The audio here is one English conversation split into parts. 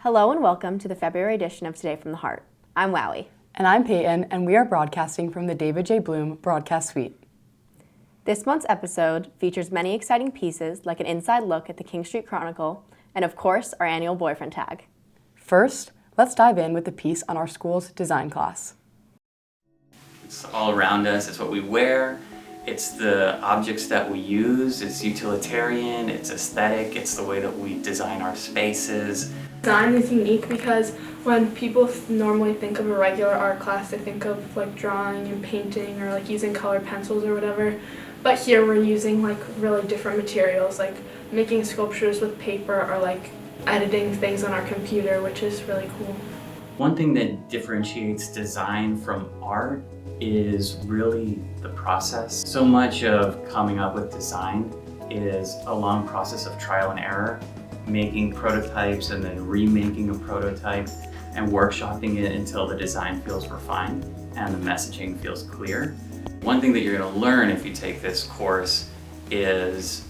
Hello and welcome to the February edition of Today from the Heart. I'm Wowie. And I'm Peyton, and we are broadcasting from the David J. Bloom Broadcast Suite. This month's episode features many exciting pieces like an inside look at the King Street Chronicle and, of course, our annual boyfriend tag. First, let's dive in with the piece on our school's design class. It's all around us, it's what we wear, it's the objects that we use, it's utilitarian, it's aesthetic, it's the way that we design our spaces. Design is unique because when people normally think of a regular art class, they think of like drawing and painting or like using colored pencils or whatever. But here we're using like really different materials, like making sculptures with paper or like editing things on our computer, which is really cool. One thing that differentiates design from art is really the process. So much of coming up with design is a long process of trial and error, making prototypes and then remaking a prototype and workshopping it until the design feels refined and the messaging feels clear. One thing that you're going to learn if you take this course is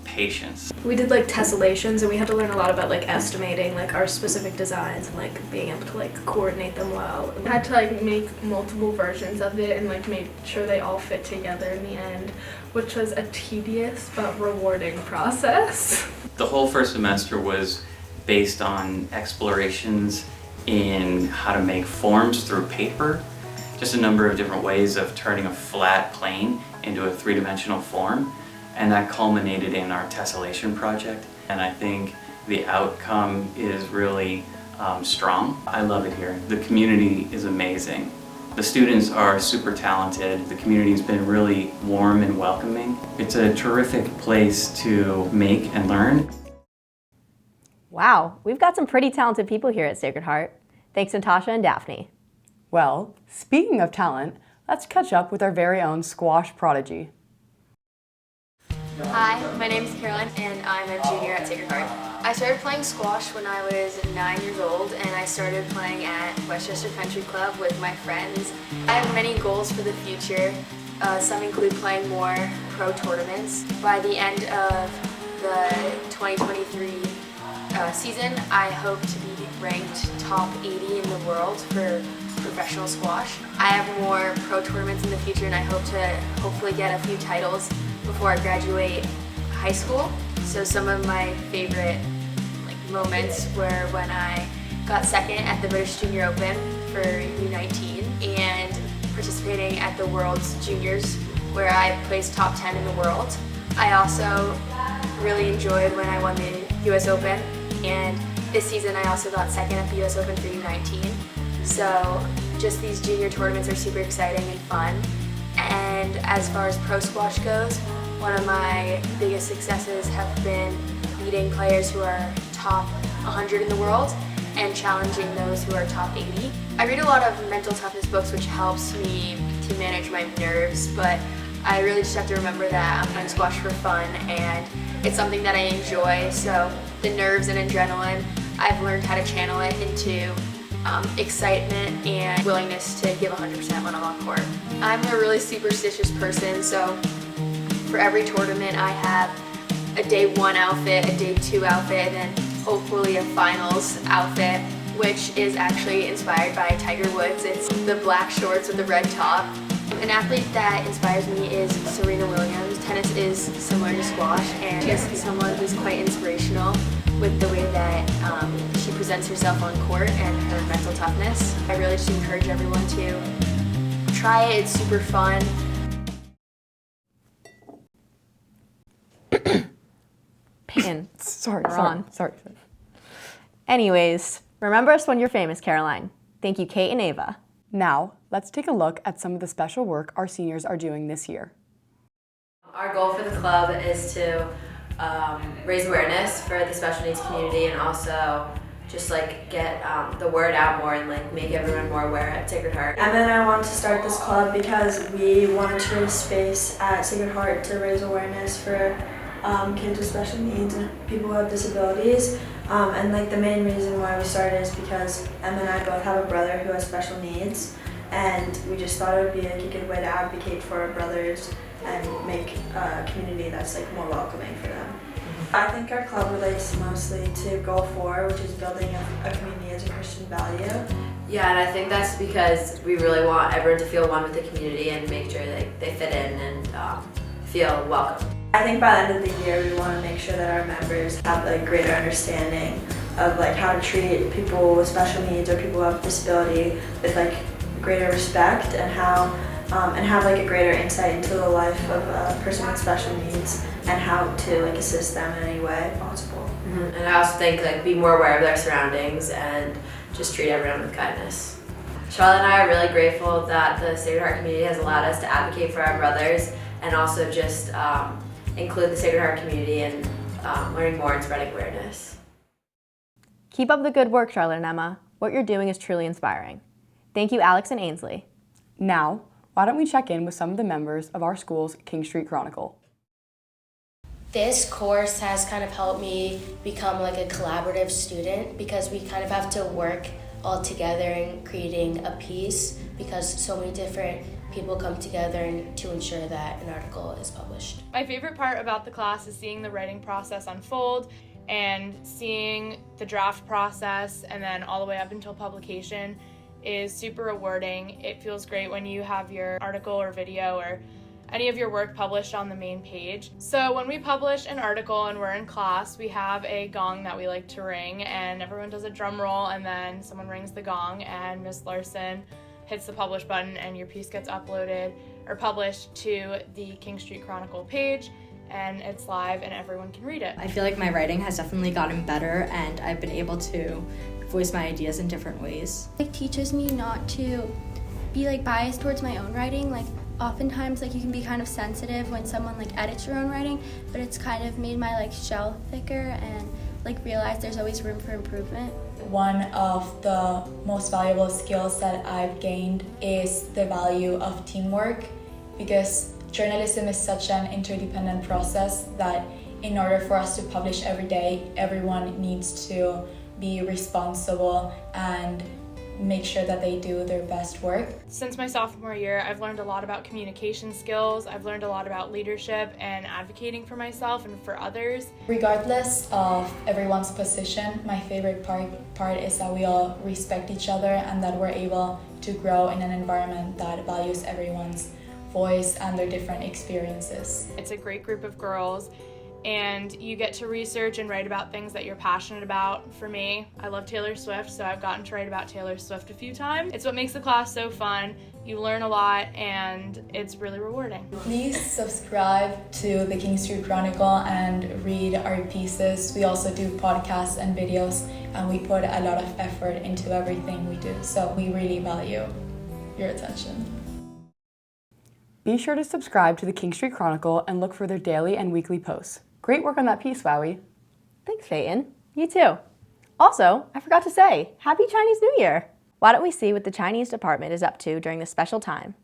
patience. We did like tessellations and we had to learn a lot about like estimating like our specific designs and like being able to like coordinate them well. We had to like make multiple versions of it and like make sure they all fit together in the end, which was a tedious but rewarding process. The whole first semester was based on explorations in how to make forms through paper, just a number of different ways of turning a flat plane into a three-dimensional form. And that culminated in our tessellation project. And I think the outcome is really strong. I love it here. The community is amazing. The students are super talented. The community's been really warm and welcoming. It's a terrific place to make and learn. Wow, we've got some pretty talented people here at Sacred Heart. Thanks Natasha and Daphne. Well, speaking of talent, let's catch up with our very own squash prodigy. Hi, my name is Caroline and I'm a junior at Sacred Heart. I started playing squash when I was 9 years old and I started playing at Westchester Country Club with my friends. I have many goals for the future. Some include playing more pro tournaments. By the end of the 2023 season, I hope to be ranked top 80 in the world for professional squash. I have more pro tournaments in the future and I hope to hopefully get a few titles before I graduate high school. So some of my favorite moments were when I got second at the British Junior Open for U19 and participating at the World's Juniors where I placed top 10 in the world. I also really enjoyed when I won the US Open, and this season I also got second at the US Open for U19. So just these junior tournaments are super exciting and fun. And as far as pro squash goes, one of my biggest successes have been beating players who are top 100 in the world and challenging those who are top 80. I read a lot of mental toughness books which helps me to manage my nerves, but I really just have to remember that I'm playing squash for fun and it's something that I enjoy, so the nerves and adrenaline, I've learned how to channel it into excitement and willingness to give 100% when I'm on court. I'm a really superstitious person, so for every tournament I have a day 1 outfit, a day 2 outfit, and then hopefully a finals outfit, which is actually inspired by Tiger Woods. It's the black shorts with the red top. An athlete that inspires me is Serena Williams. Tennis is similar to squash, and she's someone who's quite inspirational with the way that she presents herself on court and her mental toughness. I really just encourage everyone to try it. It's super fun. Peyton. Sorry. Anyways, remember us when you're famous, Caroline. Thank you, Kate and Ava. Now, let's take a look at some of the special work our seniors are doing this year. Our goal for the club is to raise awareness for the special needs community and also just like get the word out more and like make everyone more aware at Sacred Heart. And then I wanted to start this club because we wanted to raise space at Sacred Heart to raise awareness for kids with special needs and people who have disabilities. And like the main reason why we started is because Emma and I both have a brother who has special needs, and we just thought it would be like a good way to advocate for our brothers and make a community that's like more welcoming for them. I think our club relates mostly to goal 4, which is building a community as a Christian value. Yeah, and I think that's because we really want everyone to feel one with the community and make sure they fit in and feel welcome. I think by the end of the year, we want to make sure that our members have like greater understanding of like how to treat people with special needs or people who have disability with like greater respect, and how and have like a greater insight into the life of a person with special needs and how to like assist them in any way possible. Mm-hmm. And I also think like be more aware of their surroundings and just treat everyone with kindness. Charlotte and I are really grateful that the Sacred Heart community has allowed us to advocate for our brothers and also just include the Sacred Heart community in learning more and spreading awareness. Keep up the good work, Charlotte and Emma. What you're doing is truly inspiring. Thank you, Alex and Ainsley. Now, why don't we check in with some of the members of our school's King Street Chronicle. This course has kind of helped me become like a collaborative student, because we kind of have to work all together in creating a piece, because so many different people come together to ensure that an article is published. My favorite part about the class is seeing the writing process unfold and seeing the draft process and then all the way up until publication is super rewarding. It feels great when you have your article or video or any of your work published on the main page. So when we publish an article and we're in class, we have a gong that we like to ring, and everyone does a drum roll, and then someone rings the gong and Miss Larson hits the publish button and your piece gets uploaded or published to the King Street Chronicle page, and it's live and everyone can read it. I feel like my writing has definitely gotten better, and I've been able to voice my ideas in different ways. It teaches me not to be like biased towards my own writing. Like oftentimes like you can be kind of sensitive when someone like edits your own writing, but it's kind of made my like shell thicker and like realize there's always room for improvement. One of the most valuable skills that I've gained is the value of teamwork, because journalism is such an interdependent process that in order for us to publish every day, everyone needs to be responsible and make sure that they do their best work. Since my sophomore year, I've learned a lot about communication skills, I've learned a lot about leadership and advocating for myself and for others. Regardless of everyone's position, my favorite part is that we all respect each other and that we're able to grow in an environment that values everyone's voice and their different experiences. It's a great group of girls, and you get to research and write about things that you're passionate about. For me, I love Taylor Swift, so I've gotten to write about Taylor Swift a few times. It's what makes the class so fun. You learn a lot, and it's really rewarding. Please subscribe to the King Street Chronicle and read our pieces. We also do podcasts and videos, and we put a lot of effort into everything we do, so we really value your attention. Be sure to subscribe to the King Street Chronicle and look for their daily and weekly posts. Great work on that piece, Wowie. Thanks, Peyton. You too. Also, I forgot to say, Happy Chinese New Year! Why don't we see what the Chinese department is up to during this special time?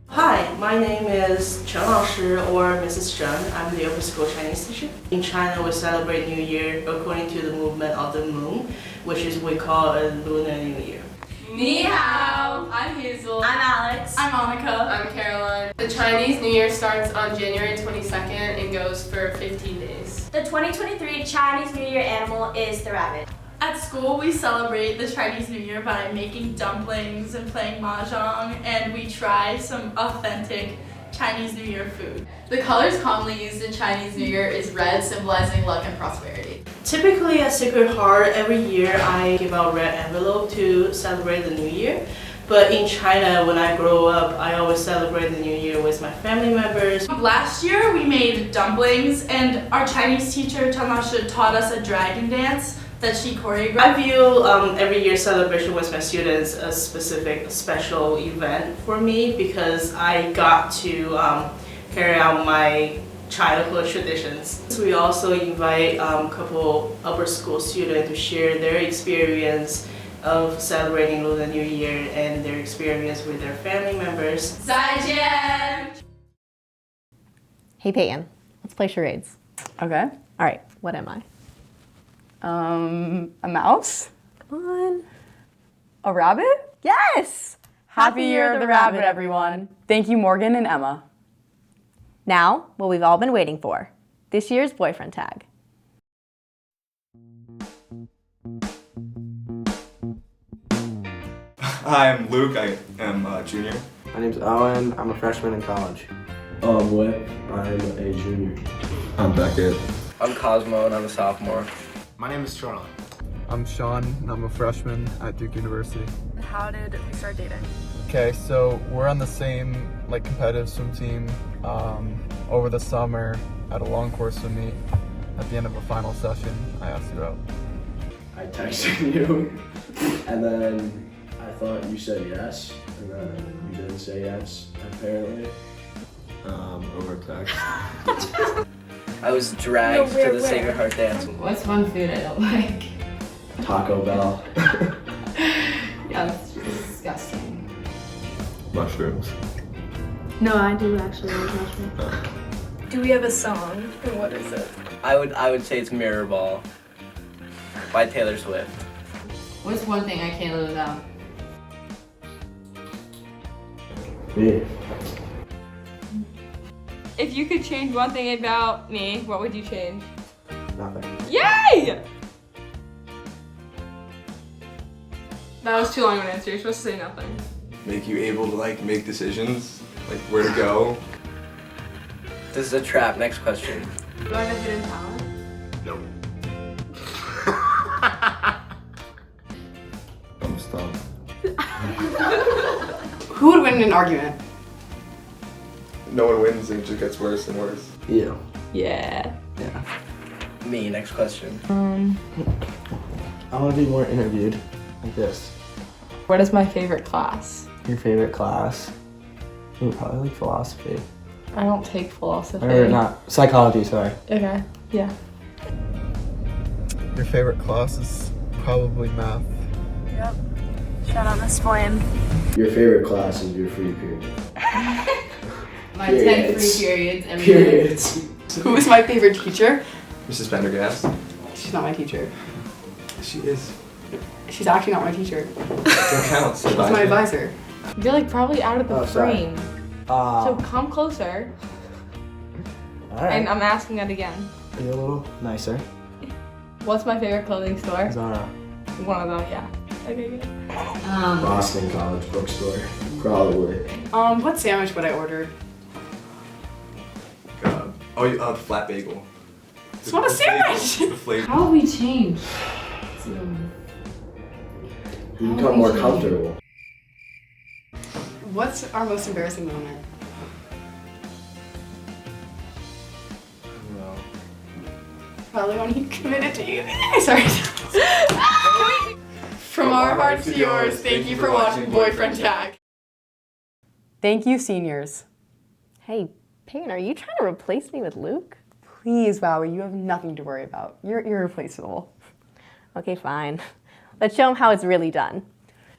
Hi, my name is Chen Laoshi, or Mrs. Chen. I'm the upper school Chinese teacher. In China, we celebrate New Year according to the movement of the moon, which is we call a Lunar New Year. Ni hao! I'm Hazel. I'm Alex. I'm Monica. I'm Caroline. The Chinese New Year starts on January 22nd and goes for 15 days. The 2023 Chinese New Year animal is the rabbit. At school, we celebrate the Chinese New Year by making dumplings and playing mahjong, and we try some authentic Chinese New Year food. The colors commonly used in Chinese New Year is red, symbolizing luck and prosperity. Typically at Sacred Heart, every year I give out red envelope to celebrate the New Year. But in China, when I grow up, I always celebrate the New Year with my family members. Last year, we made dumplings, and our Chinese teacher, Chen Laoshi, taught us a dragon dance that she choreographed. I view every year celebration with my students a special event for me, because I got to carry out my childhood traditions. So we also invite a couple upper school students to share their experience of celebrating Lunar New Year and their experience with their family members. 再见! Hey Peyton, let's play charades. Okay. All right, what am I? A mouse? Come on. A rabbit? Yes! Happy Year of the Rabbit, everyone. Thank you, Morgan and Emma. Now, what we've all been waiting for, this year's boyfriend tag. Hi, I'm Luke. I am a junior. My name's Owen. I'm a freshman in college. I'm Whit. I'm a junior. I'm Beckett. I'm Cosmo and I'm a sophomore. My name is Charlie. I'm Sean and I'm a freshman at Duke University. How did we start dating? Okay, so we're on the same competitive swim team. Over the summer at a long course swim meet. At the end of a final session, I asked you out. I texted you, and then I thought you said yes, and then you didn't say yes, apparently. Over text. I was dragged to the Sacred Heart dance. What's one food I don't like? Taco Bell. Yeah, that's disgusting. Mushrooms. No, I do actually like mushrooms. Do we have a song, and what is it? I would say it's Mirror Ball by Taylor Swift. What's one thing I can't live without? Me. If you could change one thing about me, what would you change? Nothing. Yay! That was too long of an answer. You're supposed to say nothing. Make you able to make decisions, where to go. This is a trap. Next question. Do I have a hidden talent? Nope. I'm stumped. Who would win in an argument? No one wins and it just gets worse and worse. You. Yeah. Yeah. Me. Next question. I want to be more interviewed like this. What is my favorite class? Your favorite class? Ooh, probably philosophy. I don't take philosophy. Or not, psychology, sorry. Okay, yeah. Your favorite class is probably math. Yep. Shout out Miss Flame. Your favorite class is your free period. My 10 free periods every Periods. Who is my favorite teacher? Mrs. Pendergast. She's not my teacher. She is. She's actually not my teacher. That counts. She's my advisor. You're probably out of the frame. So So come closer. Alright. And I'm asking that again. Are you a little nicer? What's my favorite clothing store? Zara. One of them, yeah. Okay, good. Boston College bookstore. Probably. What sandwich would I order? The flat bagel. It's not a sandwich! The flavor. How have we changed? You become more comfortable. What's our most embarrassing moment? No. Probably when he committed to you. Sorry. From our hearts to yours, thank you for watching Boyfriend Tag. Thank you, seniors. Hey, Peyton, are you trying to replace me with Luke? Please, Wowie, you have nothing to worry about. You're irreplaceable. Okay, fine. Let's show them how it's really done.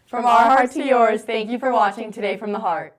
From our heart to yours, thank you for watching Today from the Heart.